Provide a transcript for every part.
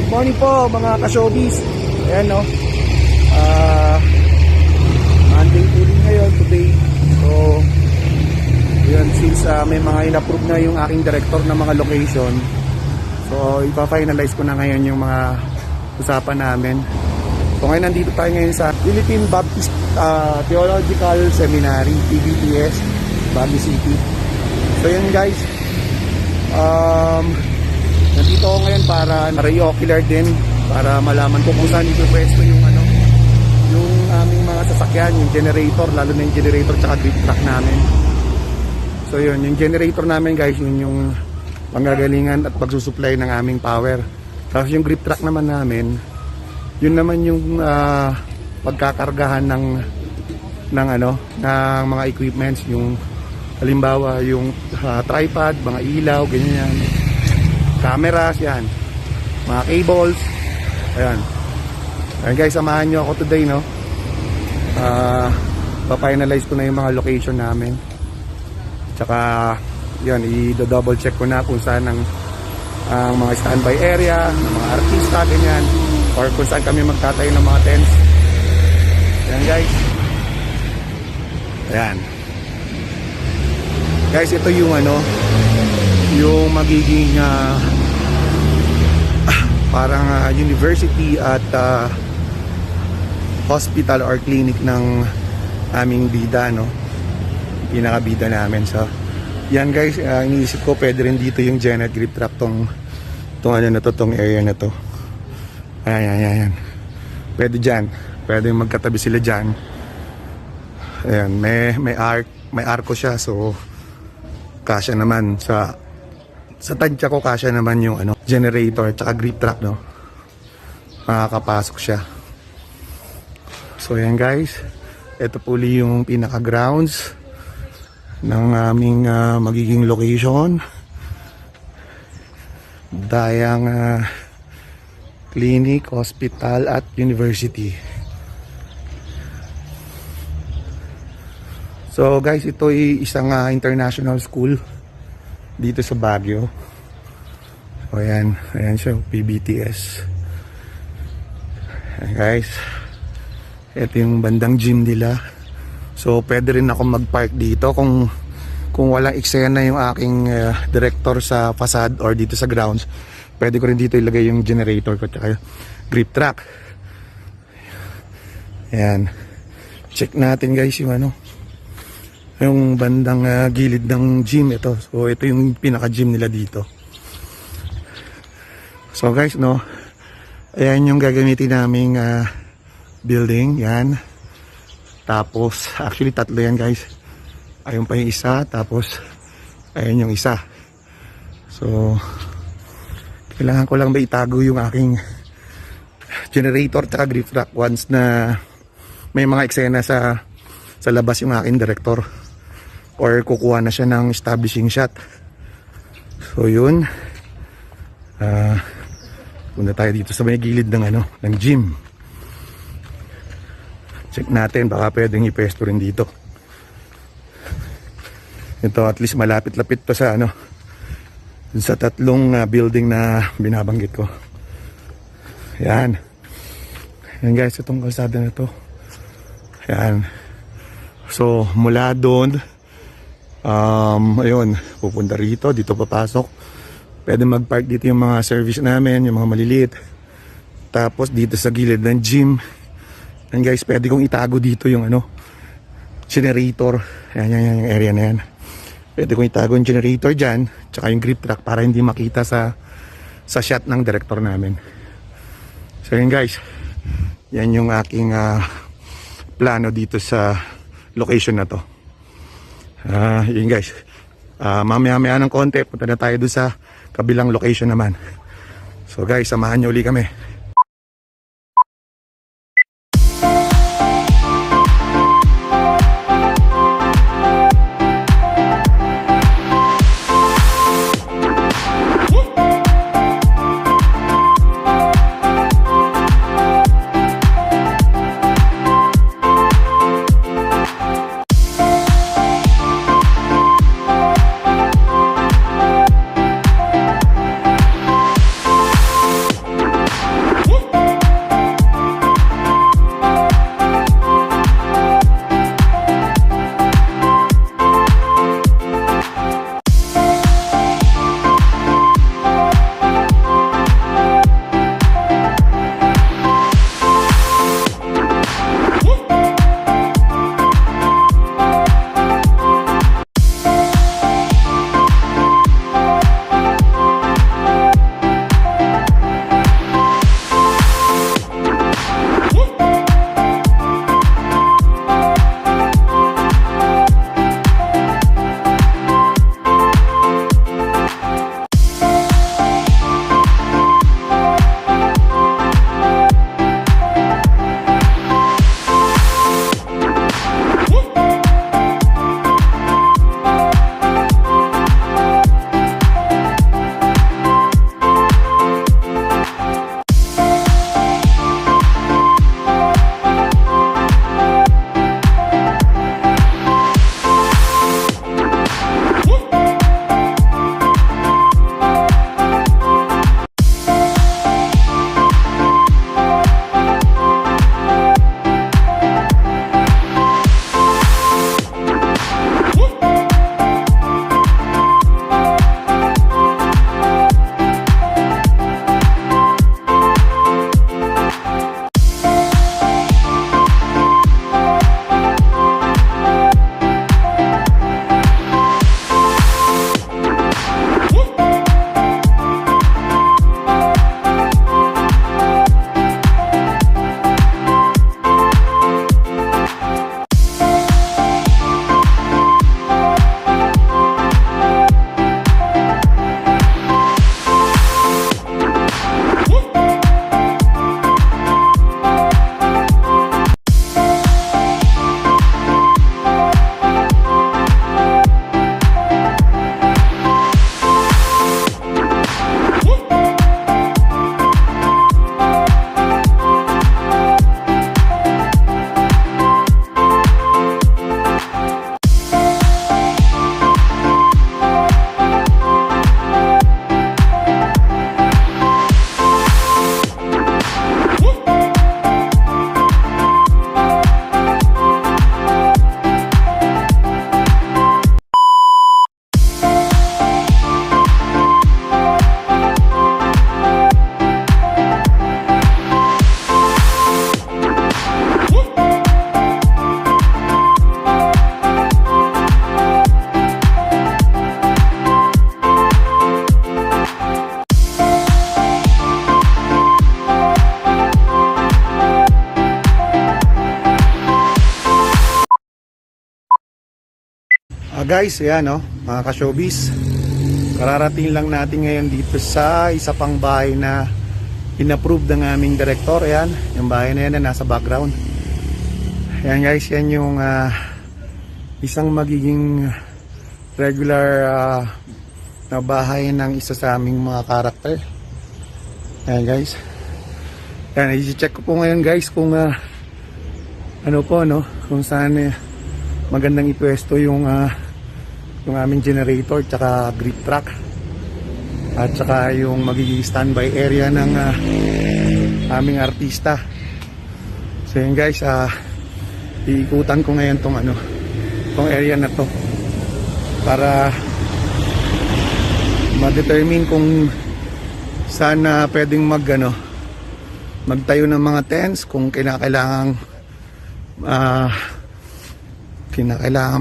Good morning po mga ka-showbiz. Ayan no. Monday po rin ngayon today. So, yun, since may mga in-approve na yung aking director ng mga location. So, ipa-finalize ko na ngayon yung mga usapan namin. So, ngayon nandito tayo ngayon sa Philippine Baptist Theological Seminary, PBTS, Baguio City. So, yun guys. Nandito ako ngayon para i-ocular din, para malaman ko kung saan ito pwesto yung yung aming mga sasakyan, yung generator, lalo na yung generator tsaka grip truck namin. So yun, yung generator namin guys, yun yung panggagalingan at pagsusupply ng aming power. Tapos yung grip truck naman namin, yun naman yung pagkakargahan ng mga equipments, yung halimbawa yung tripod, mga ilaw, ganyan, cameras, yan, mga cables, ayan. Ayan guys, samahan nyo ako today, no. Pa-finalize ko na yung mga location namin. Tsaka yan, i-double check ko na kung saan ang mga standby area ng mga artista, ganyan, or kung saan kami magtatayo ng mga tents. Ayan guys. Ayan guys, ito yung yung magiging parang university at hospital or clinic ng aming bida, no, pinakabida namin. So yan guys, iniisip ko pwede rin dito yung Genet grip truck tong area na to. Ayan. Pwede dyan, pwede magkatabi sila dyan. Ayan, may arko siya, so kasya naman sa tansya ko, kasya naman yung generator at grip truck, no, makakapasok siya. So yan guys, ito po yung pinaka grounds ng aming magiging location, Dayang clinic, hospital at university. So guys, ito ay isang international school dito sa Baguio. So ayan siya, PBTS. Ayan guys, ito yung bandang gym nila. So pwede rin ako mag-park dito kung walang eksena yung aking director sa facade or dito sa grounds. Pwede ko rin dito ilagay yung generator ko at grip truck. Ayan, check natin guys yung bandang gilid ng gym ito. So ito yung pinaka gym nila dito. So guys, no, ayan yung gagamitin naming building, yan. Tapos actually tatlo yan guys. Ayun pa yung isa, tapos ayan yung isa. So kailangan ko lang ba itago yung aking generator at grip truck once na may mga eksena sa labas yung aking director, or kukuha na siya ng establishing shot. So yun, punta tayo dito sa may gilid ng gym. Check natin, baka pwedeng ipesto rin dito. Ito at least malapit-lapit pa sa sa tatlong building na binabanggit ko. Yan guys, itong kalsada na to. Yan. So mula doon, ayun, pupunta rito, dito papasok. Pwede mag-park dito yung mga service namin, yung mga maliliit. Tapos dito sa gilid ng gym, and guys, pwede kong itago dito yung generator. Yan yung area na yan. Pwede kong itago yung generator dyan, tsaka yung grip truck para hindi makita sa shot ng director namin. So yan guys, yan yung aking plano dito sa location na to. Yun guys, mamaya ng konti punta na tayo doon sa kabilang location naman. So guys, samahan nyo uli kami. Guys, ayan no, mga ka-showbiz. Kararating lang natin ngayon dito sa isa pang bahay na in-approve ng aming director. Ayan, yung bahay na yan na nasa background. Ayan guys, yan yung isang magiging regular na bahay ng isa sa aming mga karakter. Ayan guys. Ayan, i-check ko po ngayon guys kung ano po no, kung saan magandang ipwesto yung aming generator tsaka grip track at tsaka yung magiging standby area ng aming artista. So yun guys, iikutan ko ngayon tong area na to para ma-determine kung saan pwedeng magtayo ng mga tents, kung kinakailangan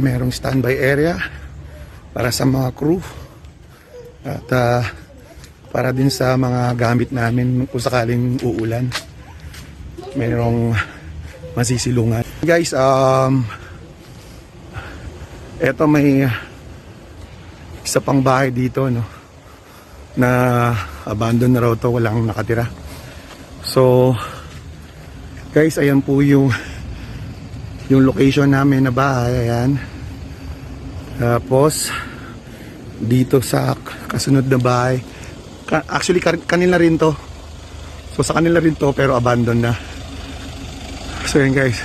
merong standby area para sa mga crew at para din sa mga gamit namin kung sakaling uulan, merong masisilungan. Guys, eto may isa pang bahay dito no, na abandon na raw to, walang nakatira. So guys, ayan po yung location namin na bahay. Ayan. Tapos dito sa kasunod na bahay, actually kanila rin to. So sa kanila rin to pero abandon na. So yun guys,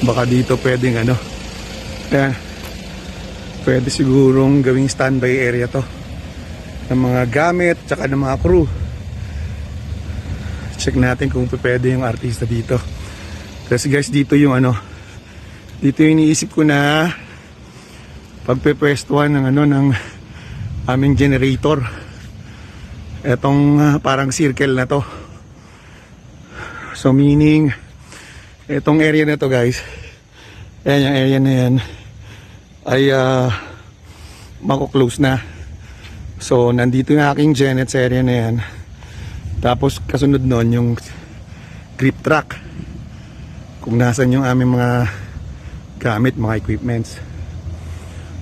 baka dito pwedeng ayan, pwede sigurong gawing standby area to ng mga gamit tsaka ng mga crew. Check natin kung pwede yung artista dito. Kasi guys, dito yung dito yung iniisip ko na pagpepwestuhan ng aming generator. Etong parang circle na to. So meaning etong area na to guys, ayan yung area na yan ay mako-close na. So nandito yung aking Genet sa area na yan. Tapos kasunod nun yung grip track, kung nasan yung aming mga gamit, mga equipments.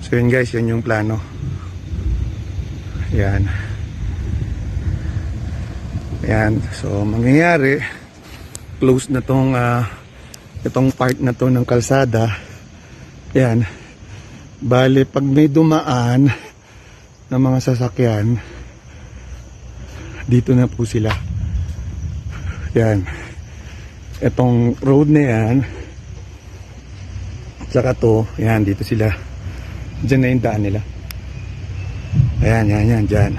So yun guys, yan yung plano. Yan. Yan. So mangyayari, close na tong itong part na to ng kalsada. Yan. Bale, pag may dumaan ng mga sasakyan, dito na po sila. Yan. Itong road na yan, saka to, yan, dito sila. Diyan na yung daan nila. Ayan, yan, dyan.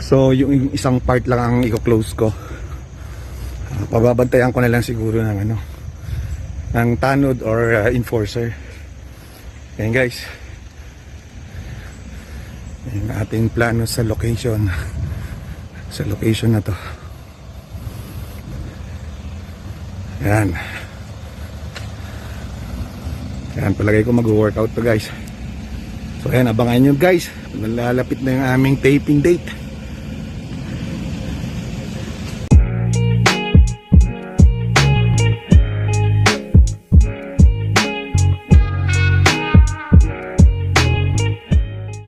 So, yung isang part lang ang i-close ko. Pababantayan ko na lang siguro ng ng tanod or enforcer. Ayan guys. Yung ating plano sa location na to. Yan. Yan, palagay ko mag-workout to guys. So ayan, abangan nyo guys, nalalapit na yung aming taping date.